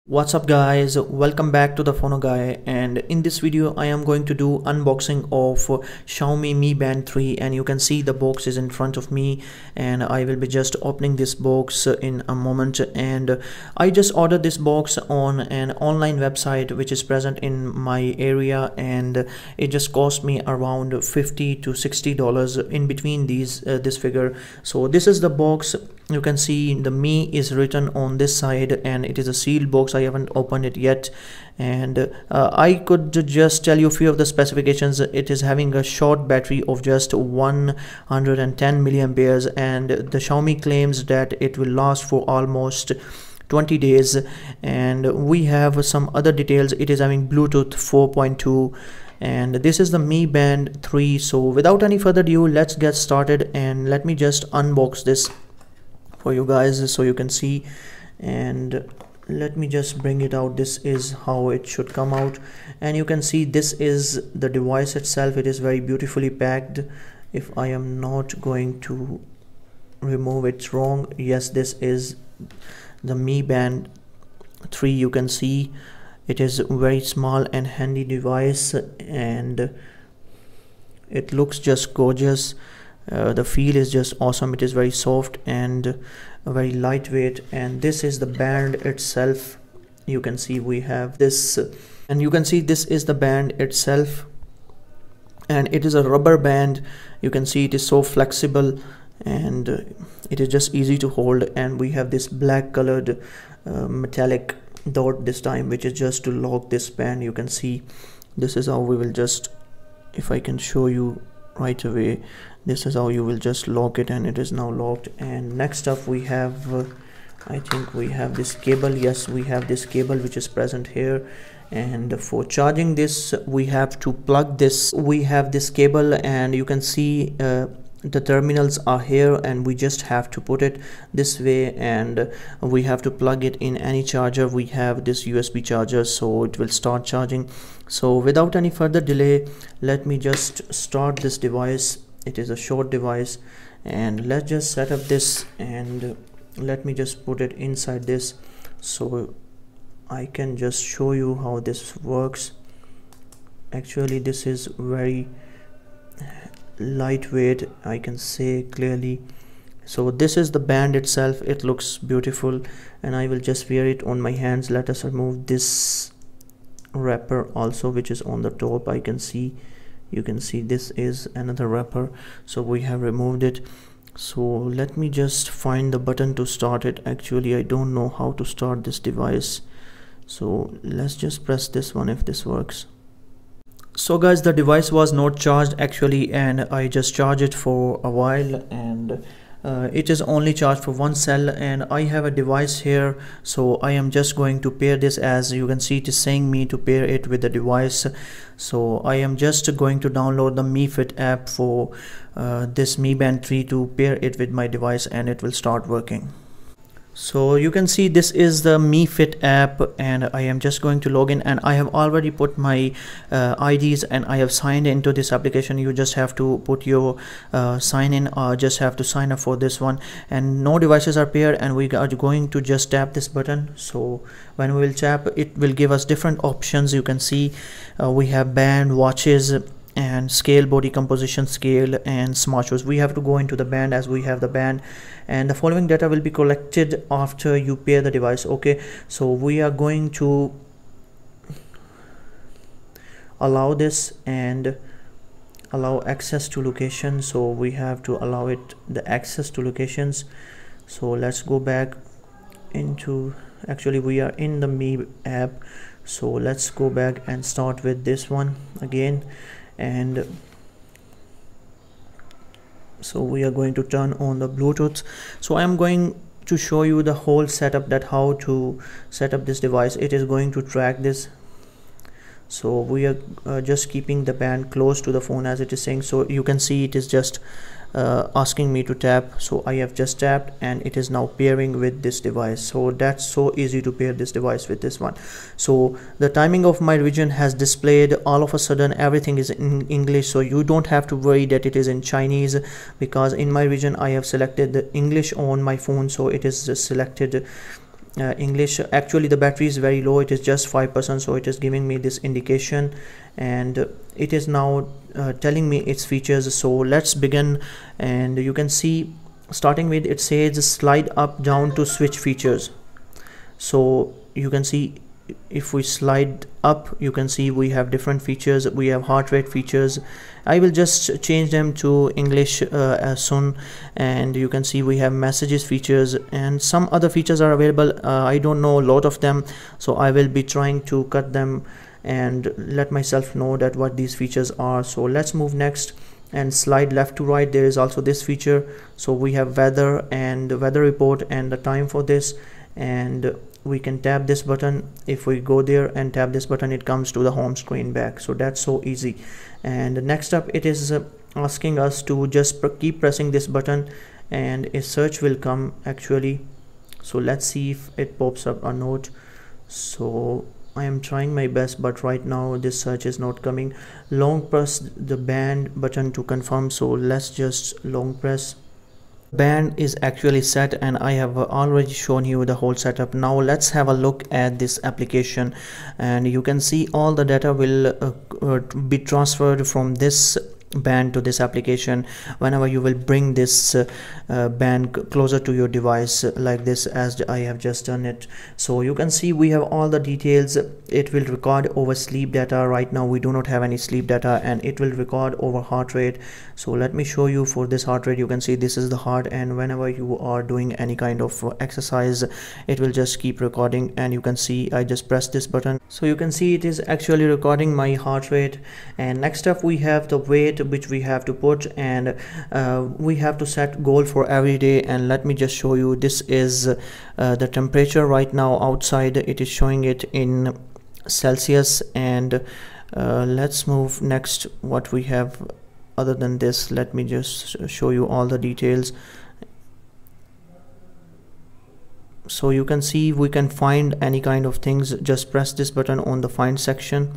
What's up guys, welcome back to the Phono Guy, and in this video I am going to do unboxing of Xiaomi Mi Band 3, and you can see the box is in front of me and I will be just opening this box in a moment. And I just ordered this box on an online website which is present in my area, and it just cost me around $50 to $60 in between this figure. So this is the box. You can see the Mi is written on this side and it is a sealed box. I haven't opened it yet, and I could just tell you a few of the specifications. It is having a short battery of just 110 milliamperes, and the Xiaomi claims that it will last for almost 20 days. And we have some other details. It is having Bluetooth 4.2, and this is the Mi Band 3. So without any further ado, let's get started and let me just unbox this for you guys so you can see. And let me just bring it out. This is how it should come out, and you can see this is the device itself. It is very beautifully packed. If I am not going to remove it wrong, yes, this is the Mi Band 3. You can see it is a very small and handy device, and it looks just gorgeous. The feel is just awesome. It is very soft and very lightweight, and this is the band itself. You can see we have this, and you can see this is the band itself, and it is a rubber band. You can see it is so flexible, and it is just easy to hold. And we have this black colored metallic dot this time, which is just to lock this band. You can see this is how we will just, if I can show you right away, this is how you will just lock it, and it is now locked. And next up we have I think we have this cable. Yes, we have this cable which is present here, and for charging this we have to plug this. We have this cable, and you can see the terminals are here, and we just have to put it this way, and we have to plug it in any charger. We have this USB charger, so it will start charging. So without any further delay, let me just start this device. It is a short device, and let's just set up this, and let me just put it inside this so I can just show you how this works. Actually, this is very lightweight, I can say clearly. So this is the band itself. It looks beautiful, and I will just wear it on my hands. Let us remove this wrapper also, which is on the top. You can see this is another wrapper, so we have removed it. So let me just find the button to start it. Actually, I don't know how to start this device, so let's just press this one if this works. So guys, the device was not charged actually, and I just charged it for a while, and it is only charged for one cell. And I have a device here, so I am just going to pair this. As you can see, it is saying me to pair it with the device, so I am just going to download the Mi Fit app for this Mi Band 3 to pair it with my device, and it will start working. So you can see this is the Mi Fit app, and I am just going to log in, and I have already put my IDs, and I have signed into this application. You just have to put your sign in, or just have to sign up for this one. And no devices are paired, and we are going to just tap this button. So when we will tap, it will give us different options. You can see we have band, watches, and scale, body composition scale, and smartwatch. We have to go into the band, as we have the band, and the following data will be collected after you pair the device. Okay, so we are going to allow this and allow access to location. So we have to allow it the access to locations. So let's go back into, actually we are in the Mi app, so let's go back and start with this one again. And so we are going to turn on the Bluetooth. So I am going to show you the whole setup, that how to set up this device. It is going to track this. So we are just keeping the band close to the phone, as it is saying. So you can see it is just asking me to tap. So I have just tapped, and it is now pairing with this device. So that's so easy to pair this device with this one. So the timing of my region has displayed. All of a sudden everything is in English, so you don't have to worry that it is in Chinese, because in my region I have selected the English on my phone, so it is selected English. Actually the battery is very low, it is just 5%, so it is giving me this indication, and it is now telling me its features. So let's begin, and you can see starting with it says slide up down to switch features. So you can see if we slide up, you can see we have different features. We have heart rate features. I will just change them to English as soon, and you can see we have messages features, and some other features are available. I don't know a lot of them, so I will be trying to cut them and let myself know that what these features are. So let's move next and slide left to right. There is also this feature. So we have weather and the weather report and the time for this, and we can tap this button. If we go there and tap this button, it comes to the home screen back. So that's so easy. And next up, it is asking us to just keep pressing this button, and a search will come actually. So let's see if it pops up a note. So I am trying my best, but right now this search is not coming. Long press the band button to confirm. So let's just long press. Band is actually set, and I have already shown you the whole setup. Now let's have a look at this application, and you can see all the data will be transferred from this band to this application whenever you will bring this band closer to your device like this, as I have just done it. So you can see we have all the details. It will record over sleep data. Right now we do not have any sleep data, and it will record over heart rate. So let me show you for this heart rate. You can see this is the heart, and whenever you are doing any kind of exercise, it will just keep recording. And you can see I just pressed this button, so you can see it is actually recording my heart rate. And next up we have the weight which we have to put, and we have to set goal for every day. And let me just show you, this is the temperature right now outside. It is showing it in Celsius, and let's move next what we have other than this. Let me just show you all the details. So you can see we can find any kind of things. Just press this button on the find section.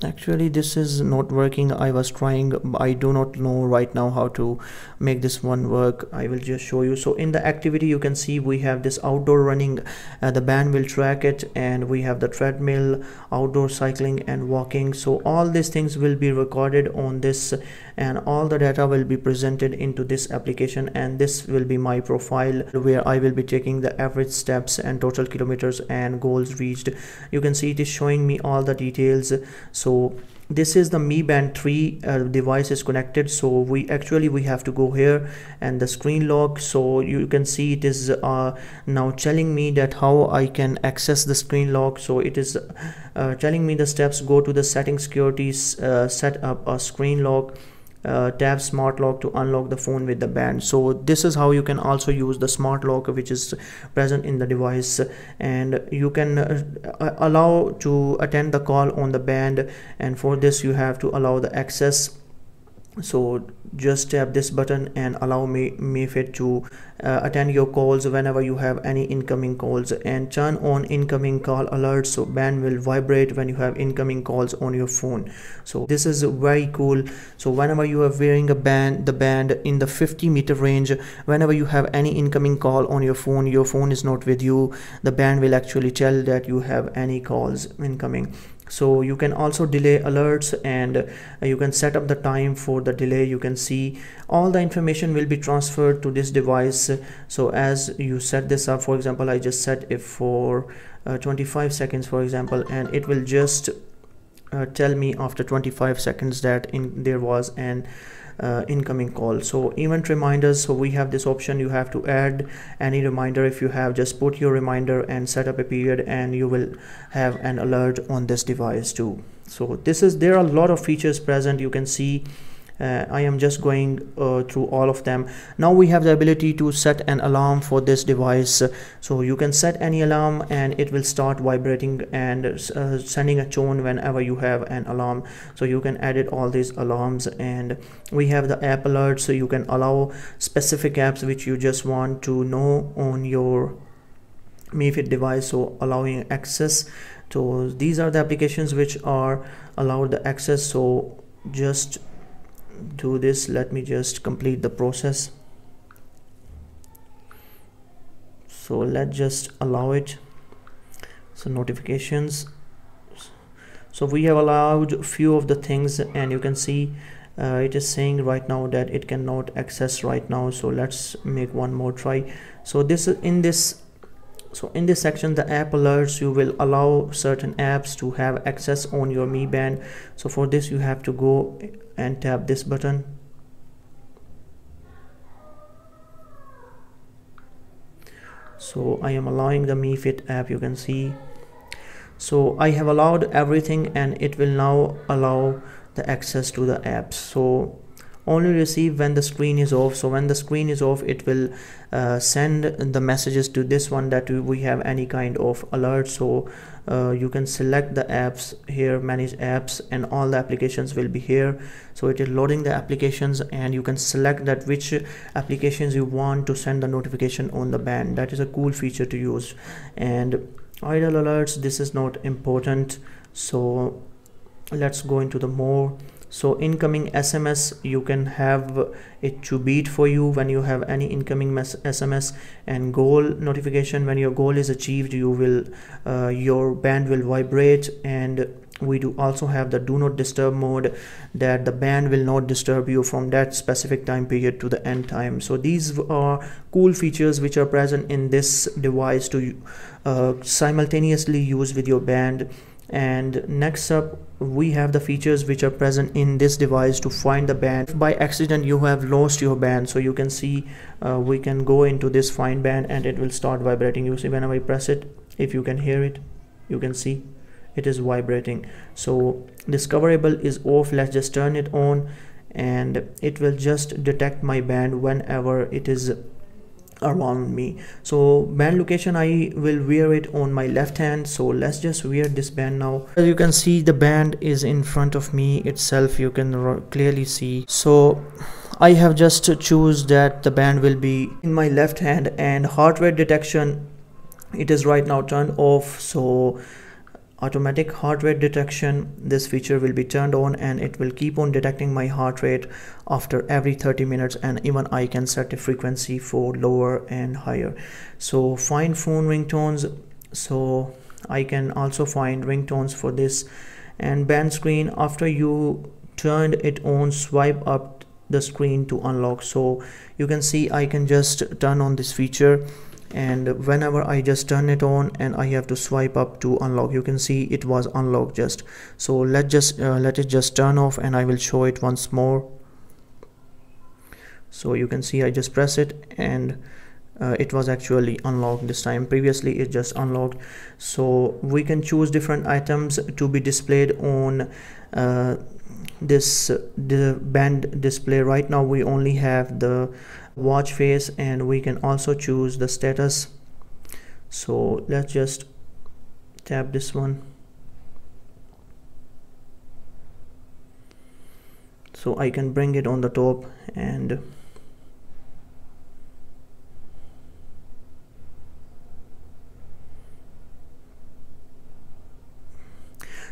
Actually this is not working. I was trying, I do not know right now how to make this one work. I will just show you. So in the activity you can see we have this outdoor running, the band will track it, and we have the treadmill, outdoor cycling and walking. So all these things will be recorded on this, and all the data will be presented into this application, and this will be my profile where I will be taking the average steps and total kilometers and goals reached. You can see it is showing me all the details. So this is the Mi Band 3 device is connected. So we have to go here and the screen lock. So you can see it is now telling me that how I can access the screen lock. So it is telling me the steps. Go to the settings, securities, set up a screen lock, tap smart lock to unlock the phone with the band. So this is how you can also use the smart lock which is present in the device, and you can allow to attend the call on the band, and for this you have to allow the access. So just tap this button and allow MiFit to attend your calls whenever you have any incoming calls, and turn on incoming call alerts. So band will vibrate when you have incoming calls on your phone. So this is very cool. So whenever you are wearing the band in the 50-meter range, whenever you have any incoming call on your phone is not with you, the band will actually tell that you have any calls incoming. So you can also delay alerts, and you can set up the time for the delay. You can see all the information will be transferred to this device. So as you set this up, for example, I just set it for 25 seconds for example, and it will just tell me after 25 seconds that there was an incoming call. So event reminders, so we have this option. You have to add any reminder. If you have, just put your reminder and set up a period, and you will have an alert on this device too. So there are a lot of features present. You can see I am just going through all of them. Now we have the ability to set an alarm for this device. So you can set any alarm and it will start vibrating and sending a tone whenever you have an alarm. So you can edit all these alarms, and we have the app alerts. So you can allow specific apps which you just want to know on your MiFit device, so allowing access. So these are the applications which are allowed the access. So just do this. Let me just complete the process. So let's just allow it. So notifications, so we have allowed few of the things, and you can see it is saying right now that it cannot access right now. So let's make one more try. So this is in this section, the app alerts, you will allow certain apps to have access on your Mi Band. So for this you have to go and tap this button. So I am allowing the Mi Fit app, you can see. So I have allowed everything, and it will now allow the access to the apps. So only receive when the screen is off. So when the screen is off, it will send the messages to this one that we have any kind of alert. So you can select the apps here, manage apps, and all the applications will be here. So it is loading the applications, and you can select that which applications you want to send the notification on the band. That is a cool feature to use. And idle alerts, this is not important. So let's go into the more. So incoming SMS, you can have it to beat for you when you have any incoming SMS. And goal notification, when your goal is achieved, you will your band will vibrate. And we do also have the do not disturb mode, that the band will not disturb you from that specific time period to the end time. So these are cool features which are present in this device to simultaneously use with your band. And next up, we have the features which are present in this device to find the band. If by accident you have lost your band, so you can see we can go into this find band, and it will start vibrating. You see, whenever I press it, if you can hear it, you can see it is vibrating. So discoverable is off. Let's just turn it on, and it will just detect my band whenever it is around me. So band location, I will wear it on my left hand. So let's just wear this band now. As you can see, the band is in front of me itself, you can clearly see. So I have just to choose that the band will be in my left hand. And heart rate detection, it is right now turned off. So automatic heart rate detection, this feature will be turned on, and it will keep on detecting my heart rate after every 30 minutes. And even I can set a frequency for lower and higher. So find phone ringtones, so I can also find ringtones for this. And band screen, after you turned it on, swipe up the screen to unlock. So you can see I can just turn on this feature, and whenever I just turn it on and I have to swipe up to unlock, you can see it was unlocked just. So let it just turn off, and I will show it once more. So you can see I just press it, and it was actually unlocked this time. Previously it just unlocked. So we can choose different items to be displayed on the band display. Right now we only have the watch face, and we can also choose the status. So let's just tap this one. So I can bring it on the top, and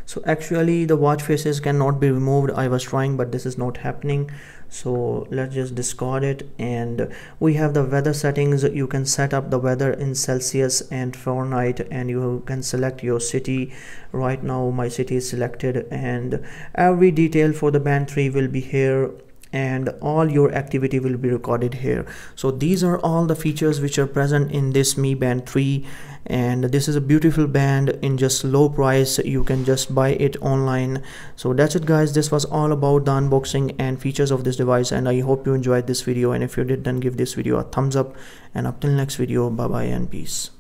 so actually the watch faces cannot be removed. I was trying, but this is not happening. So let's just discard it. And we have the weather settings. You can set up the weather in Celsius and Fahrenheit, and you can select your city. Right now my city is selected, and every detail for the band 3 will be here, and all your activity will be recorded here. So these are all the features which are present in this Mi Band 3, and this is a beautiful band in just low price. You can just buy it online. So that's it guys, this was all about the unboxing and features of this device, and I hope you enjoyed this video. And if you did, then give this video a thumbs up, and up till next video, bye bye and peace.